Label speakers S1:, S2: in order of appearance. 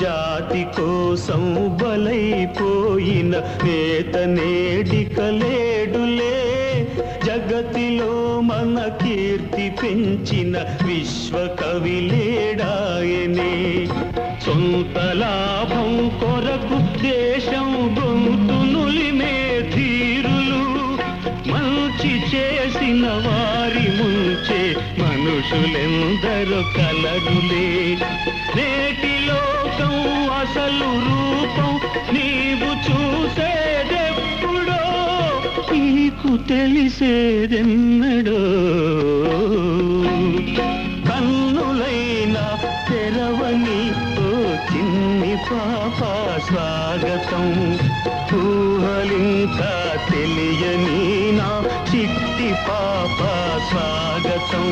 S1: జాతి కోసం బలైపోయిన నేత నేడిక లేడులే. జగతిలో మన కీర్తి పెంచిన విశ్వకవి లేడాయనే. సొంత లాభం కొరకు దేశం గొంతు నులిమే ధీరులు, మంచి చేసిన వారి ముంచే మనుషులెందరో కలరులే. నేటి లోకం అసలు రూపం నీవు చూసేదెప్పుడో, నీకు తెలిసేదెన్నడో. కన్నులైనా తెరవని ఓ చిన్ని పాప స్వాగతం, ఊహలింకా తెలియని నా చిట్టి పాప స్వాగతం.